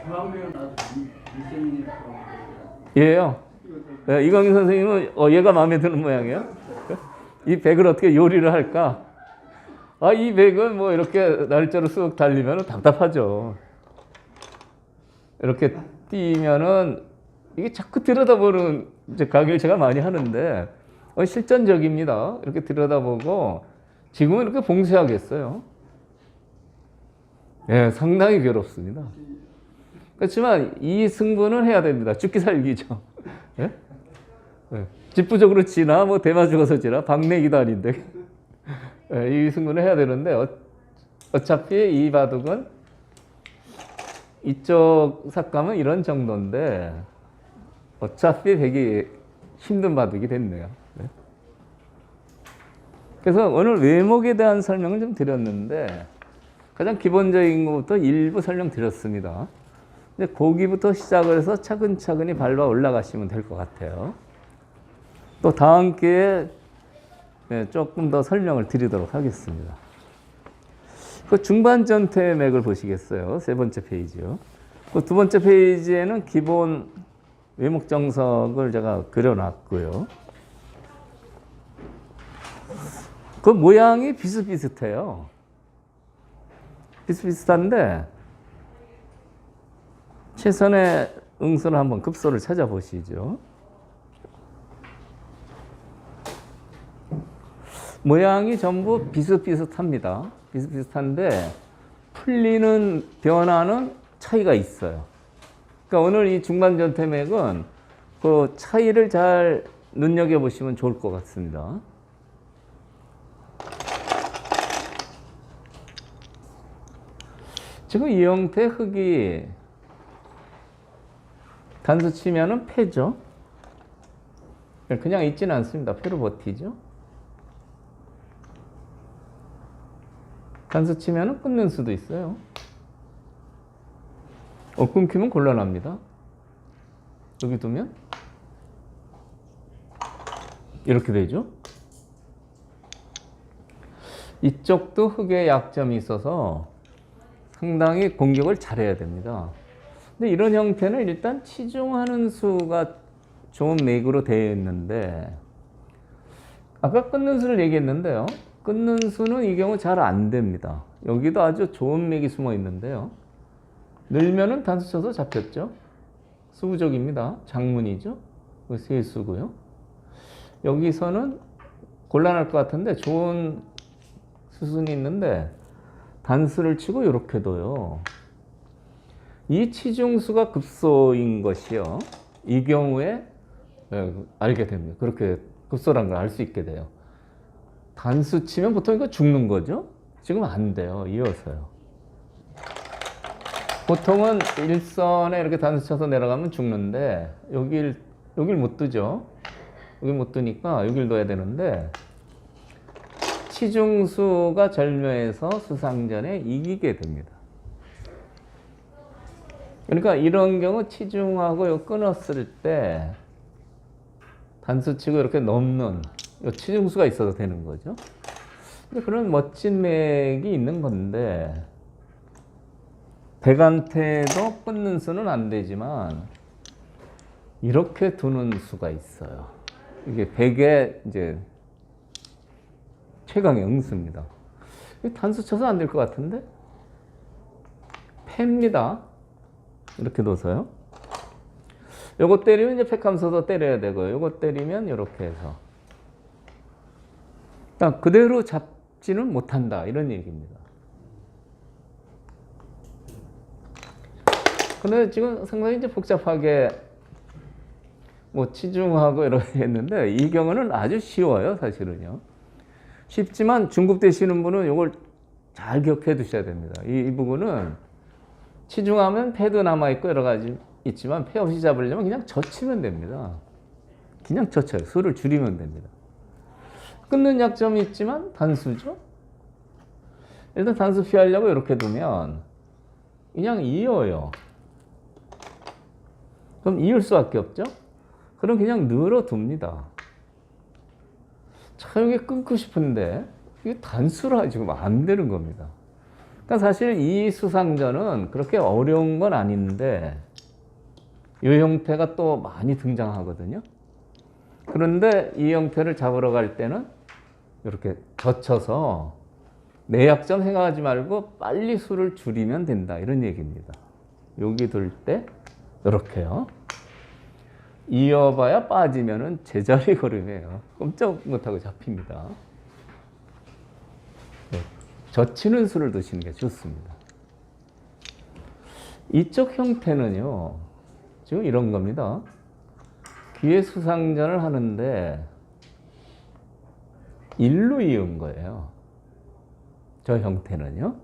중앙배우 나도 이세민이 얘요. 네, 이광민 선생님은 얘가 마음에 드는 모양이에요. 이 백을 어떻게 요리를 할까? 이 백은 뭐 이렇게 날짜로 쑥 달리면 답답하죠. 이렇게 띄면은 이게 자꾸 들여다보는 이제 강의를 제가 많이 하는데 실전적입니다. 이렇게 들여다보고 지금은 이렇게 봉쇄하겠어요. 예, 상당히 괴롭습니다. 그렇지만 이 승부는 해야 됩니다. 죽기 살기죠. 예? 예. 집부적으로 지나 뭐 대마 죽어서 지나 박내기도 아닌데 예, 이 승부는 해야 되는데 어차피 이 바둑은 이쪽 삭감은 이런 정도인데 어차피 백이 힘든 바둑이 됐네요. 네. 그래서 오늘 외목에 대한 설명을 좀 드렸는데 가장 기본적인 것부터 일부 설명드렸습니다. 이제 거기부터 시작을 해서 차근차근히 밟아 올라가시면 될 것 같아요. 또 다음 기회에 조금 더 설명을 드리도록 하겠습니다. 그 중반 전태 맥을 보시겠어요? 세 번째 페이지요. 그 두 번째 페이지에는 기본 외목 정석을 제가 그려놨고요. 그 모양이 비슷비슷해요. 비슷비슷한데 최선의 응수를 한번 급소를 찾아보시죠. 모양이 전부 비슷비슷합니다. 비슷비슷한데 풀리는 변화는 차이가 있어요. 그러니까 오늘 이 중반전태맥은 그 차이를 잘 눈여겨보시면 좋을 것 같습니다. 지금 이 형태 흙이 단수 치면은 패죠. 그냥 있지는 않습니다. 패로 버티죠. 단수 치면은 끊는 수도 있어요. 끊기면 곤란합니다. 여기 두면 이렇게 되죠. 이쪽도 흙의 약점이 있어서 상당히 공격을 잘해야 됩니다. 근데 이런 형태는 일단 치중하는 수가 좋은 맥으로 되어 있는데 아까 끊는 수를 얘기했는데요. 끊는 수는 이 경우 잘 안 됩니다. 여기도 아주 좋은 맥이 숨어 있는데요. 늘면은 단수 쳐서 잡혔죠. 수부족입니다. 장문이죠. 세수고요. 여기서는 곤란할 것 같은데 좋은 수순이 있는데 단수를 치고 이렇게 둬요. 이 치중수가 급소인 것이요. 이 경우에 알게 됩니다. 그렇게 급소란 걸 알 수 있게 돼요. 단수 치면 보통 이거 죽는 거죠? 지금 안 돼요. 이어서요. 보통은 일선에 이렇게 단수 쳐서 내려가면 죽는데 여길 못 두죠. 여길 못 두니까 여길 둬야 되는데 치중수가 절묘해서 수상전에 이기게 됩니다. 그러니까 이런 경우 치중하고 끊었을 때 단수 치고 이렇게 넘는 치중수가 있어도 되는 거죠. 그런 멋진 맥이 있는 건데 백한테도 끊는 수는 안 되지만 이렇게 두는 수가 있어요. 이게 백의 이제 최강의 응수입니다. 단수 쳐서 안 될 것 같은데 패입니다. 이렇게 둬서요. 요거 때리면 이제 팩하면서도 때려야 되고요. 요거 때리면 이렇게 해서 그냥 그대로 잡지는 못한다 이런 얘기입니다. 근데 지금 상당히 이제 복잡하게 뭐 치중하고 이렇게 했는데 이 경우는 아주 쉬워요. 사실은요. 쉽지만 중급 되시는 분은 이걸 잘 기억해 두셔야 됩니다. 이 부분은 치중하면 패도 남아있고 여러 가지 있지만 패 없이 잡으려면 그냥 젖히면 됩니다. 그냥 젖혀요. 수를 줄이면 됩니다. 끊는 약점이 있지만 단수죠. 일단 단수 피하려고 이렇게 두면 그냥 이어요. 그럼 이을 수밖에 없죠. 그럼 그냥 늘어둡니다. 자, 여기 끊고 싶은데 이게 단수라 지금 안 되는 겁니다. 그러니까 사실 이 수상전은 그렇게 어려운 건 아닌데 이 형태가 또 많이 등장하거든요. 그런데 이 형태를 잡으러 갈 때는 이렇게 젖혀서 내약점 생각하지 말고 빨리 수를 줄이면 된다, 이런 얘기입니다. 여기 둘 때 이렇게요. 이어봐야 빠지면은 제자리 걸음이에요. 꼼짝 못하고 잡힙니다. 네. 젖히는 수를 두시는 게 좋습니다. 이쪽 형태는요, 지금 이런 겁니다. 귀의 수상전을 하는데 일로 이은 거예요. 저 형태는요.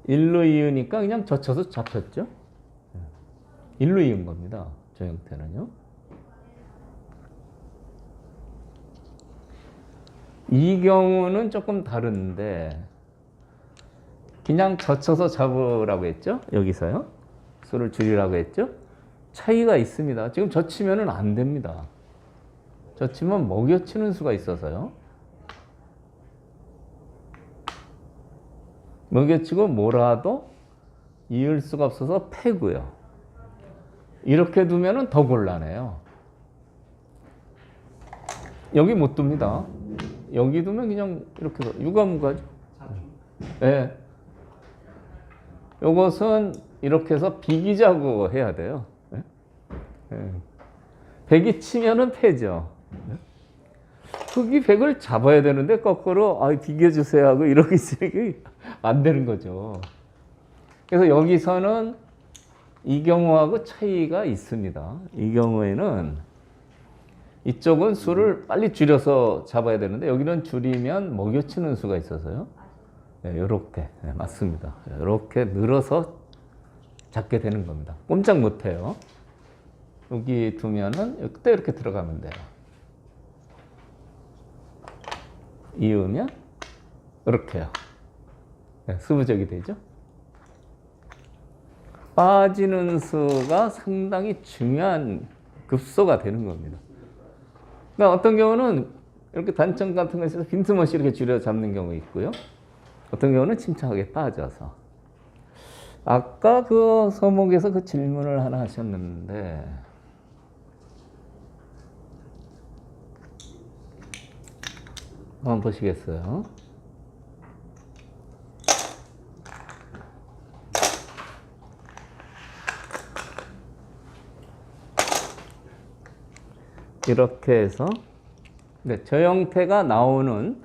일로 이으니까 그냥 젖혀서 잡혔죠. 일로 이은 겁니다. 저 형태는요. 이 경우는 조금 다른데 그냥 젖혀서 잡으라고 했죠. 여기서요. 수를 줄이라고 했죠. 차이가 있습니다. 지금 젖히면은 안 됩니다. 젖히면 먹여치는 수가 있어서요. 먹여치고 몰아도 이을 수가 없어서 패고요. 이렇게 두면은 더 곤란해요. 여기 못 둡니다. 여기 두면 그냥 이렇게 유가무가죠. 네. 요것은 이렇게 해서 비기자고 해야 돼요. 네? 네. 백이 치면은 패죠. 네? 흑이 백을 잡아야 되는데 거꾸로 비겨주세요 하고 이러고 있으니까 안 되는 거죠. 그래서 여기서는 이 경우하고 차이가 있습니다. 이 경우에는 이쪽은 수를 빨리 줄여서 잡아야 되는데 여기는 줄이면 먹여치는 수가 있어서요. 네, 이렇게 네, 맞습니다. 이렇게 늘어서 잡게 되는 겁니다. 꼼짝 못해요. 여기 두면은 그때 이렇게 들어가면 돼요. 이으면 이렇게요. 네, 수부적이 되죠. 빠지는 수가 상당히 중요한 급소가 되는 겁니다. 그러니까 어떤 경우는 이렇게 단점 같은 것에서 빈틈없이 이렇게 줄여 잡는 경우 있고요. 어떤 경우는 침착하게 빠져서. 아까 그 서목에서 그 질문을 하나 하셨는데 한번 보시겠어요? 이렇게 해서 저 형태가 나오는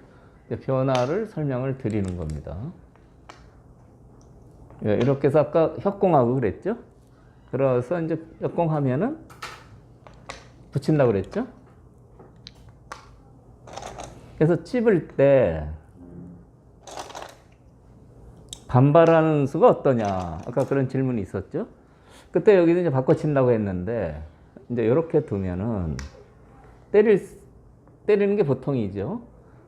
변화를 설명을 드리는 겁니다. 이렇게 해서 아까 협공하고 그랬죠? 그래서 이제 협공하면은 붙인다고 그랬죠? 그래서 찝을 때 반발하는 수가 어떠냐? 아까 그런 질문이 있었죠? 그때 여기서 이제 바꿔친다고 했는데 이제 이렇게 두면은 때리는 게 보통이죠.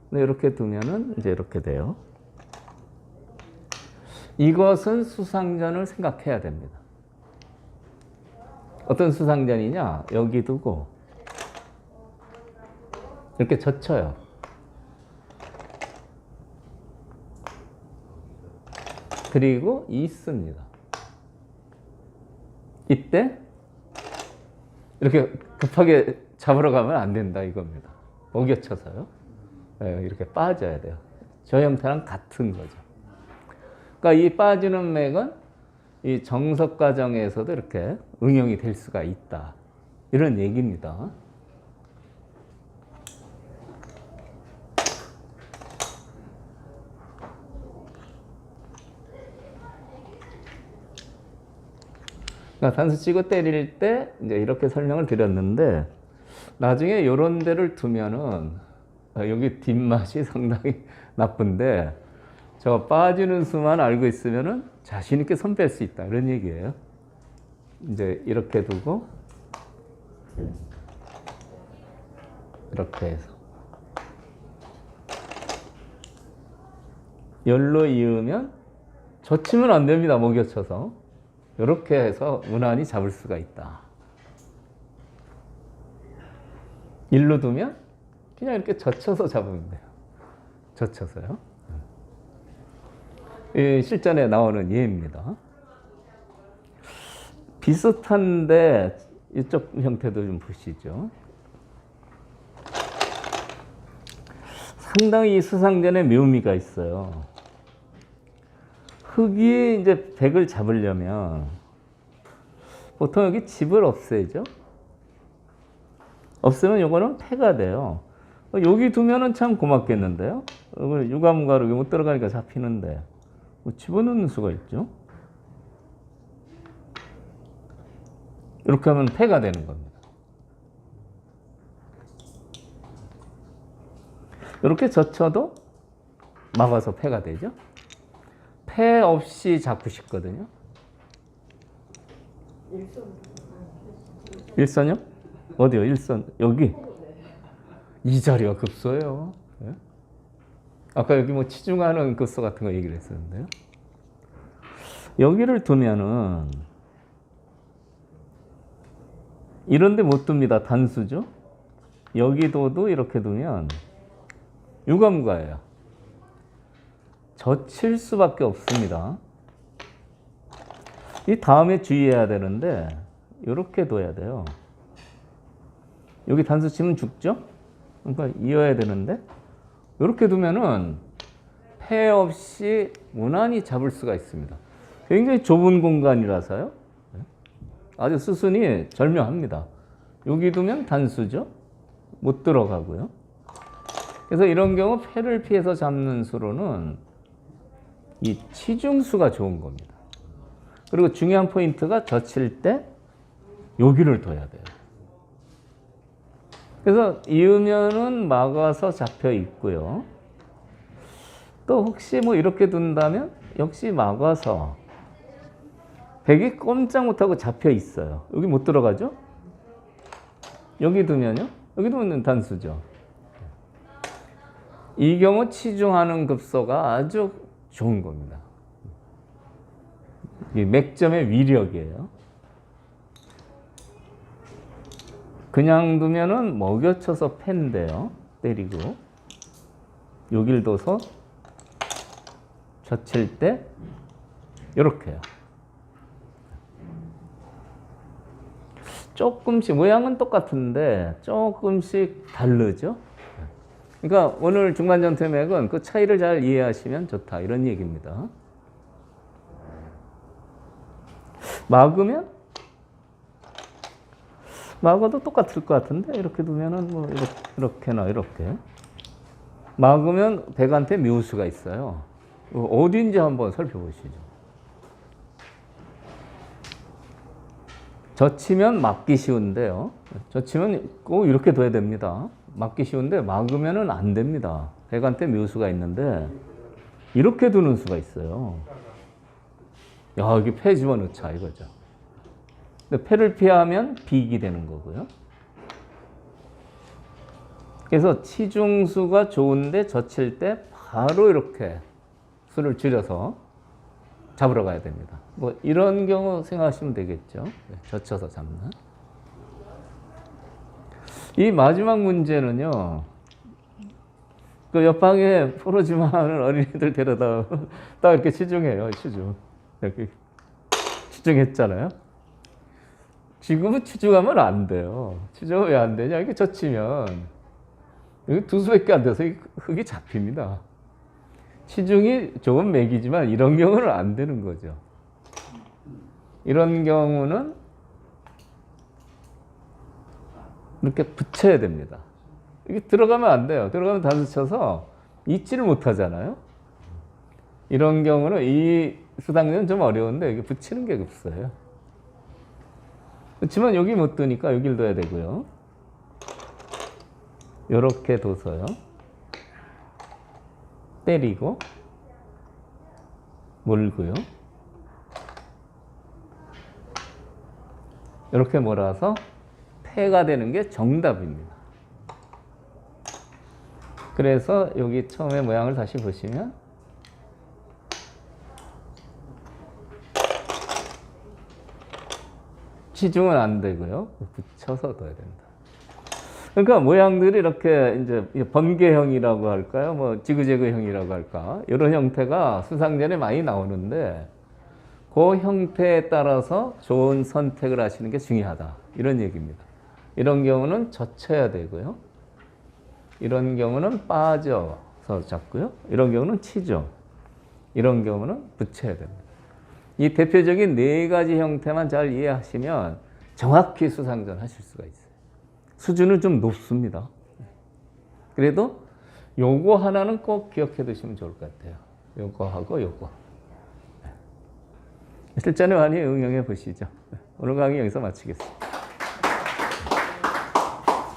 근데 이렇게 두면은 이제 이렇게 돼요. 이것은 수상전을 생각해야 됩니다. 어떤 수상전이냐? 여기 두고 이렇게 젖혀요. 그리고 있습니다. 이때 이렇게 급하게 잡으러 가면 안 된다 이겁니다. 먹여쳐서요. 이렇게 빠져야 돼요. 저 형태랑 같은 거죠. 그러니까 이 빠지는 맥은 이 정석 과정에서도 이렇게 응용이 될 수가 있다. 이런 얘기입니다. 그러니까 단수 치고 때릴 때 이제 이렇게 설명을 드렸는데 나중에 이런 데를 두면은 여기 뒷맛이 상당히 나쁜데 저 빠지는 수만 알고 있으면은 자신 있게 손 뺄 수 있다 이런 얘기예요. 이제 이렇게 두고 이렇게 해서 열로 이으면 젖히면 안 됩니다. 먹여쳐서 이렇게 해서 무난히 잡을 수가 있다. 일로 두면 그냥 이렇게 젖혀서 잡으면 돼요. 젖혀서요. 실전에 나오는 예입니다. 비슷한데 이쪽 형태도 좀 보시죠. 상당히 이 수상전에 묘미가 있어요. 흙이 이제 백을 잡으려면 보통 여기 집을 없애죠. 없으면 요거는 폐가 돼요. 여기 두면은 참 고맙겠는데요. 유감가로 못 들어가니까 잡히는데 뭐 집어넣는 수가 있죠. 이렇게 하면 폐가 되는 겁니다. 이렇게 젖혀도 막아서 폐가 되죠. 폐 없이 잡고 싶거든요. 일선요? 어디요? 일선 여기. 이 자리가 급소예요. 네? 아까 여기 뭐 치중하는 급소 같은 거 얘기를 했었는데요. 여기를 두면은 이런데 못 둡니다. 단수죠. 여기도도 이렇게 두면 유감가예요. 젖힐 수밖에 없습니다. 이 다음에 주의해야 되는데 이렇게 둬야 돼요. 여기 단수 치면 죽죠? 그러니까 이어야 되는데 이렇게 두면은 폐 없이 무난히 잡을 수가 있습니다. 굉장히 좁은 공간이라서요. 아주 수순이 절묘합니다. 여기 두면 단수죠. 못 들어가고요. 그래서 이런 경우 폐를 피해서 잡는 수로는 이 치중수가 좋은 겁니다. 그리고 중요한 포인트가 젖힐 때 여기를 둬야 돼요. 그래서 이으면은 막아서 잡혀 있고요. 또 혹시 뭐 이렇게 둔다면 역시 막아서 백이 꼼짝 못하고 잡혀 있어요. 여기 못 들어가죠? 여기 두면요? 여기 두면 단수죠. 이 경우 치중하는 급소가 아주 좋은 겁니다. 이 맥점의 위력이에요. 그냥 두면은 먹여쳐서 팬데요. 때리고 여길 둬서 젖힐 때 이렇게요. 조금씩 모양은 똑같은데 조금씩 다르죠. 그러니까 오늘 중간전투맥은 그 차이를 잘 이해하시면 좋다 이런 얘기입니다. 막으면 막아도 똑같을 것 같은데 이렇게 두면은 뭐 이렇게나 이렇게 막으면 백한테 묘수가 있어요. 어딘지 한번 살펴보시죠. 젖히면 막기 쉬운데요. 젖히면 꼭 이렇게 둬야 됩니다. 막기 쉬운데 막으면은 안 됩니다. 백한테 묘수가 있는데 이렇게 두는 수가 있어요. 야, 여기 폐 집어넣자 이거죠. 근데 폐를 피하면 비익이 되는 거고요. 그래서 치중수가 좋은데 젖힐 때 바로 이렇게 수를 줄여서 잡으러 가야 됩니다. 뭐 이런 경우 생각하시면 되겠죠. 젖혀서 잡는. 이 마지막 문제는요. 그 옆방에 포로지마 하는 어린이들 데려다 딱 이렇게 치중해요. 치중. 이렇게 치중했잖아요. 지금은 치중하면 안 돼요. 치중은 왜 안 되냐? 이렇게 젖히면 여기 두 수밖에 안 돼서 흙이 잡힙니다. 치중이 좋은 맥이지만 이런 경우는 안 되는 거죠. 이런 경우는 이렇게 붙여야 됩니다. 이게 들어가면 안 돼요. 들어가면 단수 쳐서 잊지를 못하잖아요. 이런 경우는 이 수당료는 좀 어려운데 이게 붙이는 게 급서예요. 그렇지만 여기 못 두니까 여기를 둬야 되고요. 이렇게 둬서요. 때리고 몰고요. 이렇게 몰아서 폐가 되는 게 정답입니다. 그래서 여기 처음에 모양을 다시 보시면 치중은 안 되고요. 붙여서 둬야 된다. 그러니까 모양들이 이렇게 이제 번개형이라고 할까요? 뭐 지그재그형이라고 할까? 이런 형태가 수상전에 많이 나오는데 그 형태에 따라서 좋은 선택을 하시는 게 중요하다. 이런 얘기입니다. 이런 경우는 젖혀야 되고요. 이런 경우는 빠져서 잡고요. 이런 경우는 치죠. 이런 경우는 붙여야 됩니다. 이 대표적인 네 가지 형태만 잘 이해하시면 정확히 수상전 하실 수가 있어요. 수준은 좀 높습니다. 그래도 요거 하나는 꼭 기억해 두시면 좋을 것 같아요. 요거하고 요거. 실전에 많이 응용해 보시죠. 오늘 강의 여기서 마치겠습니다.